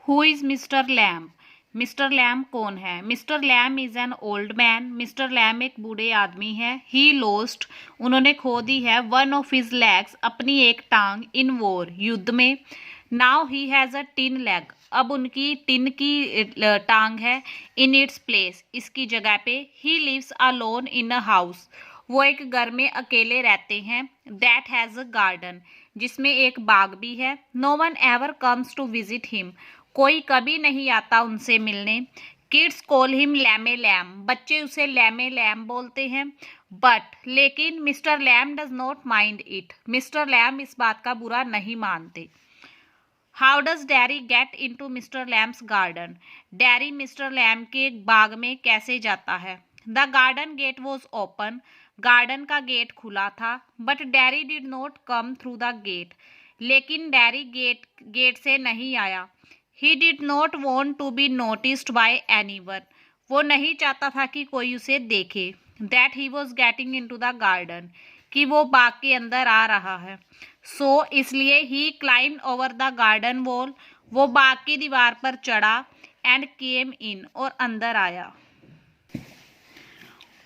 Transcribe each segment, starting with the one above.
Who is mister lamb? Mister lamb कौन है? Mister lamb is an old man. Mister lamb एक बूढ़े आदमी है। ही लोस्ट, उन्होंने खो दी है, वन ऑफ हिज लेग्स, अपनी एक टांग, इन वॉर, युद्ध में। Now he has a tin leg, अब उनकी टिन की टांग है, इन इट्स प्लेस, इसकी जगह पे। He lives alone in a house, वो एक घर में अकेले रहते हैं, दैट हैज अ गार्डन, जिसमें एक बाग भी है। No one ever comes to visit him, कोई कभी नहीं आता उनसे मिलने। Kids call him Lamey Lamb, बच्चे उसे लैमे लैम बोलते हैं। बट लेकिन Mr Lamb does not mind it, Mr Lamb इस बात का बुरा नहीं मानते। How does Derry get in to Mr Lamb's garden? Derry Mr Lamb के बाग में कैसे जाता है? The garden gate was open, garden का गेट खुला था। But Derry did not come through the gate, लेकिन डैरी गेट से नहीं आया। He did not want to be noticed by anyone, वो नहीं चाहता था कि कोई उसे देखे। That he was getting in to the garden, कि वो बाग के अंदर आ रहा है। सो इसलिए he climbed over the garden wall, वो बाग की दीवार पर चढ़ा, एंड केम इन, और अंदर आया।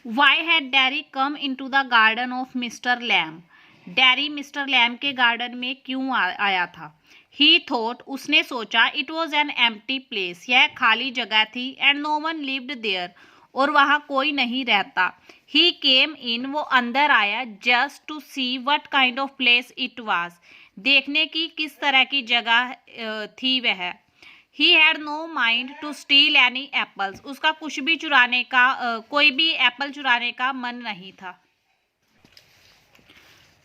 Why had Derry come in to the garden of mister Lamb? Derry Mr Lamb के गार्डन में क्यों आया था? ही थॉट, उसने सोचा, it was an empty place, यह खाली जगह थी, and no one lived there, और वहाँ कोई नहीं रहता। ही केम इन, वो अंदर आया, just to see what kind of place it was, देखने की किस तरह की जगह थी वह। He had no mind to steal any apples, उसका कुछ भी चुराने का कोई भी एप्पल चुराने का मन नहीं था।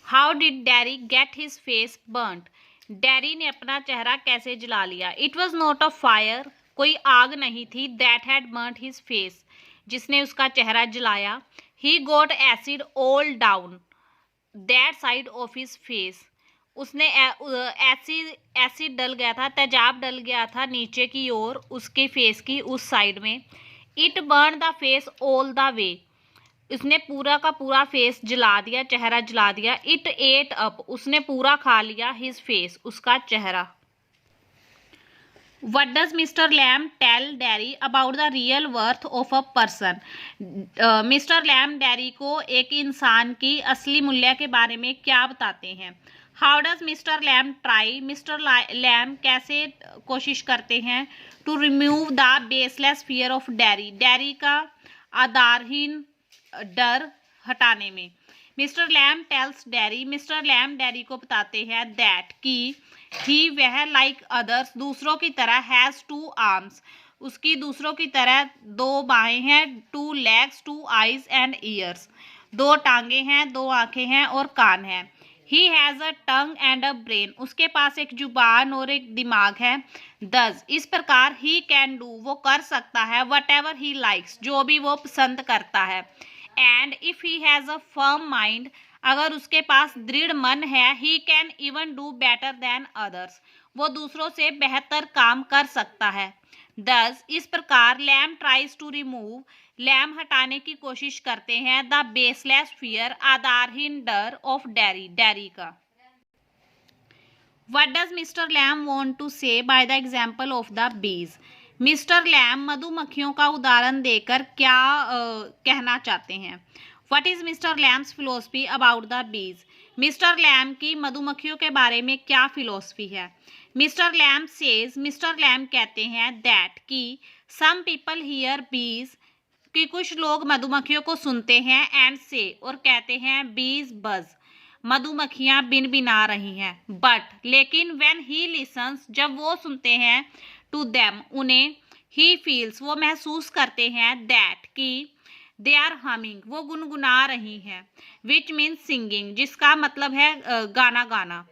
How did dairy get his face burnt? Dairy ने अपना चेहरा कैसे जला लिया? It was not a fire, कोई आग नहीं थी, that had burnt his face, जिसने उसका चेहरा जलाया। He got acid all down that side of his face, उसने एसिड डल गया था, तेजाब डल गया था नीचे की ओर उसके फेस की उस साइड में। It burn the face all the way, उसने पूरा का पूरा फेस जला दिया, चेहरा जला दिया। इट एट अप, उसने पूरा खा लिया, हिज फेस, उसका चेहरा। What does Mr. Lamb tell Derry about the real worth of a person? Mr Lamb Derry को एक इंसान की असली मूल्य के बारे में क्या बताते हैं? How does Mr Lamb try, Mr Lamb कैसे कोशिश करते हैं, to remove the baseless fear of Derry, Derry का आधारहीन डर हटाने में। Mister Lamb tells Derry, Mr Lamb Derry को बताते हैं, दैट कि ही वह, लाइक अदर्स, दूसरों की तरह, हैज़ टू आर्म्स, उसकी दूसरों की तरह दो बाहें हैं, two legs, two eyes and years, दो टांगे हैं, दो आंखें हैं और कान हैं। He has a tongue and a brain, उसके पास एक जुबान और एक दिमाग है। दस, इस प्रकार, ही कैन डू, वो कर सकता है, वट एवर ही लाइक्स, जो भी वो पसंद करता है। And if he has a firm mind, अगर उसके पास दृढ़ मन है, he can even do better than others, वो दूसरों से बेहतर काम कर सकता है। दस, इस प्रकार, Lamb tries to remove, Lamb हटाने की कोशिश करते हैं, द बेसलेस फियर, आधारहीन डर, ऑफ डैरी, डैरी का। What does Mr. Lamb want to say by the example of the bees? Mr Lamb मधुमक्खियों का उदाहरण देकर क्या कहना चाहते हैं? What is Mr Lamb's philosophy about the bees? Mr Lamb की मधुमक्खियों के बारे में क्या फिलोसफी है? Mr Lamb says, Mr Lamb कहते हैं, दैट कि सम पीपल हियर बीज, कि कुछ लोग मधुमक्खियों को सुनते हैं, एंड से, और कहते हैं, बीज बज, मधुमक्खियां बिन बिना रही हैं। बट लेकिन, व्हेन ही लिसन्स, जब वो सुनते हैं, टू देम, उन्हें, ही फील्स, वो महसूस करते हैं, दैट कि दे आर हमिंग, वो गुनगुना रही हैं, विच मीन्स सिंगिंग, जिसका मतलब है गाना गाना।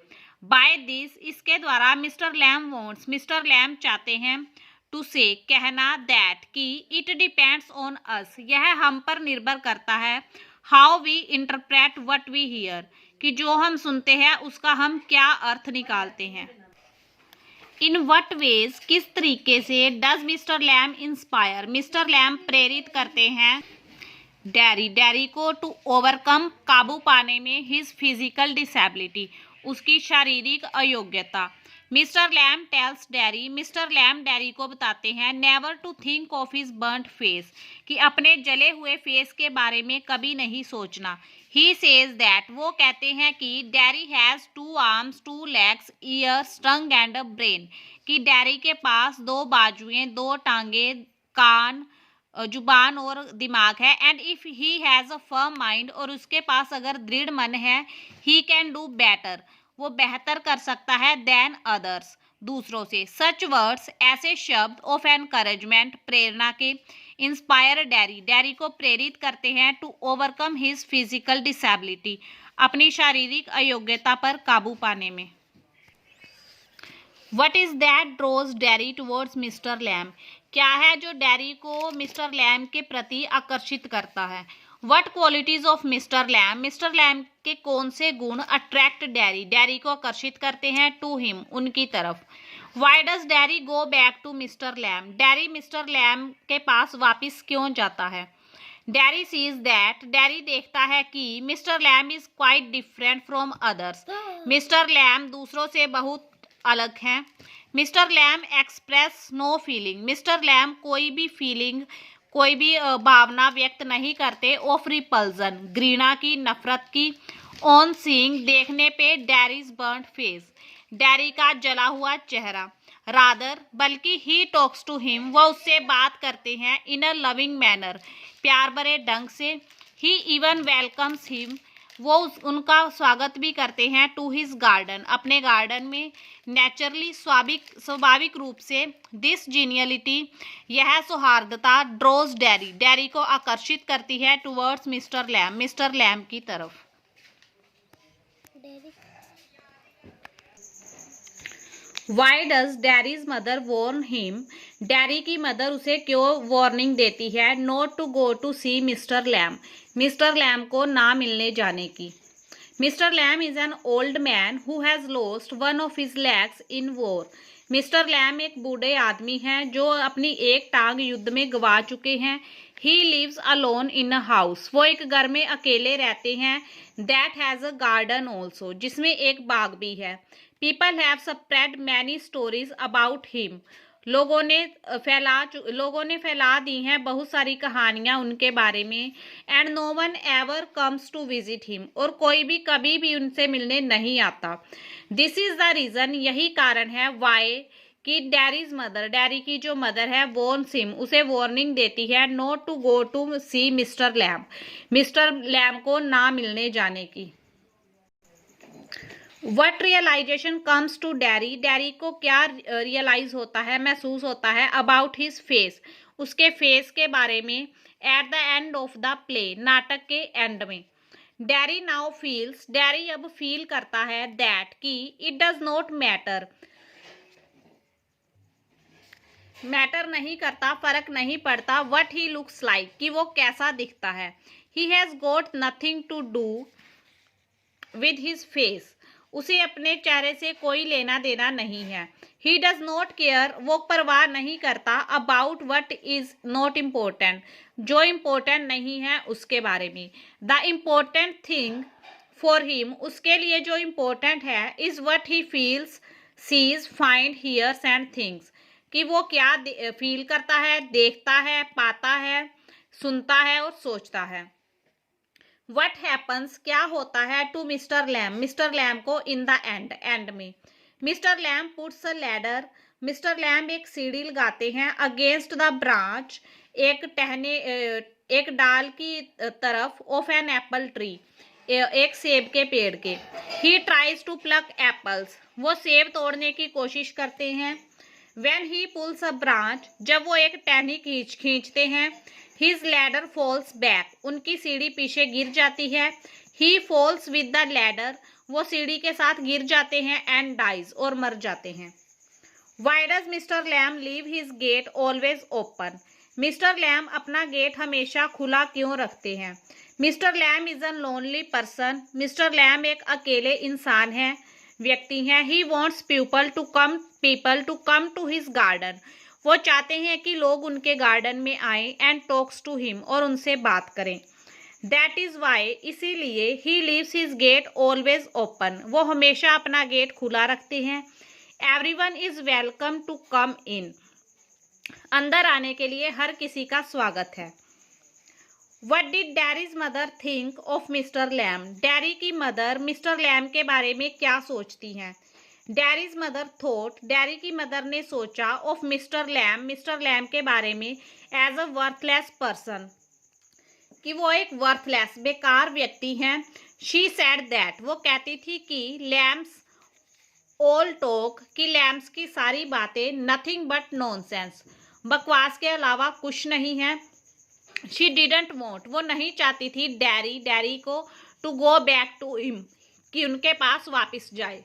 बाय दिस, इसके द्वारा, Mr Lamb wants, Mr Lamb चाहते हैं, टू से, कहना, दैट कि इट डिपेंड्स ऑन अस, यह हम पर निर्भर करता है, how we interpret what we hear, कि जो हम सुनते हैं उसका हम क्या अर्थ निकालते हैं। इन वट वेज, किस तरीके से, does Mr Lamb inspire, Mr Lamb प्रेरित करते हैं, डैरी, डैरी को, टू ओवरकम, काबू पाने में, हिज फिजिकल डिसेबिलिटी, उसकी शारीरिक अयोग्यता, Mr Lamb tells Derry, Mr Lamb Derry को बताते हैं never to think of his burned face, कि अपने जले हुए फेस के बारे में कभी नहीं सोचना। ही सेज दैट, वो कहते हैं कि dairy has 2 arms 2 legs years tongue and a brain, कि डैरी के पास 2 बाजुएं 2 टांगे कान जुबान और दिमाग है। And if he has a firm mind, और उसके पास अगर दृढ़ मन है, ही कैन डू बेटर, वो बेहतर कर सकता है देन अदर्स, दूसरों से। सच वर्ड्स, ऐसे शब्द ऑफ एनकरेजमेंट, प्रेरणा के, इंस्पायर डैरी, डैरी को प्रेरित करते हैं to overcome his physical disability, अपनी शारीरिक अयोग्यता पर काबू पाने में। What is that draws Derry towards mister Lamb, क्या है जो डैरी को मिस्टर लैम के प्रति आकर्षित करता है। What qualities of mister Lamb, mister Lamb के कौन से गुण अट्रैक्ट डैरी, डैरी को आकर्षित करते हैं टू हिम, उनकी तरफ। Why does Derry go back to mister Lamb, Derry Mr Lamb के पास वापिस क्यों जाता है। डैरी सीज दैट, डैरी देखता है कि mister Lamb is quite different from others, mister Lamb दूसरों से बहुत अलग हैं। Mister Lamb express no feeling, mister Lamb कोई भी फीलिंग, कोई भी भावना व्यक्त नहीं करते ऑफ रिपल्जन, घृणा की, नफरत की। ऑन सीइंग, देखने पे डैरीज बर्न्ड फेस, डैरी का जला हुआ चेहरा। रादर, बल्कि ही टॉक्स टू हिम, वह उससे बात करते हैं इन अ लविंग मैनर, प्यार भरे ढंग से। ही इवन वेलकम्स हिम, वो उनका स्वागत भी करते हैं टू हिज गार्डन, अपने गार्डन में। नेचुरली, स्वाभाविक रूप से। दिस जीनियलिटी, यह सौहार्दता, ड्रोज डैरी, डैरी को आकर्षित करती है towards mister Lamb, mister Lamb की तरफ। Why does Derry's mother warn him, Derry की मदर उसे क्यों वार्निंग देती है not to go to see mister Lamb, mister Lamb को ना मिलने जाने की। Mister Lamb is an old man who has lost one of his legs in war, mister Lamb एक बूढ़े आदमी हैं जो अपनी एक टांग युद्ध में गंवा चुके हैं। He lives alone in a house, वो एक घर में अकेले रहते हैं। That has a garden also, जिसमें एक बाग भी है। People have spread many stories about him, लोगों ने फैला दी हैं बहुत सारी कहानियां उनके बारे में। And no one ever comes to visit him, और कोई भी कभी भी उनसे मिलने नहीं आता। दिस इज द रीजन, यही कारण है वाई, कि डैरीज मदर, डैरी की जो मदर है, वॉर्न्स हिम, उसे वार्निंग देती है not to go to see mister Lamb, mister Lamb को ना मिलने जाने की। What realization comes to Derry, Derry को क्या रियलाइज होता है, महसूस होता है अबाउट हिज फेस, उसके फेस के बारे में। At the end of the play, नाटक के एंड में। डैरी नाउ फील्स, डैरी अब फील करता है दैट, कि it does not matter, matter नहीं करता, फर्क नहीं पड़ता। वट ही लुक्स लाइक, कि वो कैसा दिखता है। He has got nothing to do with his face, उसे अपने चेहरे से कोई लेना देना नहीं है। ही डज नॉट केयर, वो परवाह नहीं करता about what is not important, जो इम्पोर्टेंट नहीं है उसके बारे में। The important thing for him, उसके लिए जो इम्पोर्टेंट है, is what he feels, sees, find, hears and things, कि वो क्या फील करता है, देखता है, पाता है, सुनता है और सोचता है। वट हैपन्स, क्या होता है, to mister Lamb, mister Lamb को इन द एंड, एंड में। Mister Lamb puts a ladder, mister Lamb एक सीढ़ी लगाते हैं अगेंस्ट द ब्रांच, एक डाल की तरफ, ऑफ एन एप्पल ट्री, एक सेब के पेड़ के। He tries to pluck apples, वो सेब तोड़ने की कोशिश करते हैं। When he pulls a branch, जब वो एक टहनी खींचते हैं। His ladder falls back, उनकी सीढ़ी पीछे गिर जाती है। He falls with the ladder, वो सीढ़ी के साथ गिर जाते हैं। And dies, और मर जाते हैं। Why does Mr. Lamb leave his gate always open? Mr. Lamb अपना गेट हमेशा खुला क्यों रखते हैं? Mr. Lamb is a lonely person, Mr. Lamb एक अकेले इंसान है, व्यक्ति हैं। He wants people to come to his garden, वो चाहते हैं कि लोग उनके गार्डन में आए। एंड टॉक्स टू हिम, और उनसे बात करें। दैट इज वाई, इसीलिए। He leaves his gate always open, वो हमेशा अपना गेट खुला रखते हैं। Everyone is welcome to come in. अंदर आने के लिए हर किसी का स्वागत है। What did Derry's mother think of mister Lamb. Derry की मदर मिस्टर लैम के बारे में क्या सोचती हैं? डैरीज मदर थॉट, डैरी की मदर ने सोचा, ऑफ मिस्टर लैम के बारे में, एज अ वर्थलेस पर्सन, कि वो एक वर्थलेस बेकार व्यक्ति हैं। शी सेड दैट, वो कहती थी कि लैम्स ऑल टॉक, कि लैम्स की सारी बातें नथिंग बट नॉनसेंस, बकवास के अलावा कुछ नहीं है। शी डिडंट वॉन्ट, वो नहीं चाहती थी डैरी को to go back to him, कि उनके पास वापस जाए।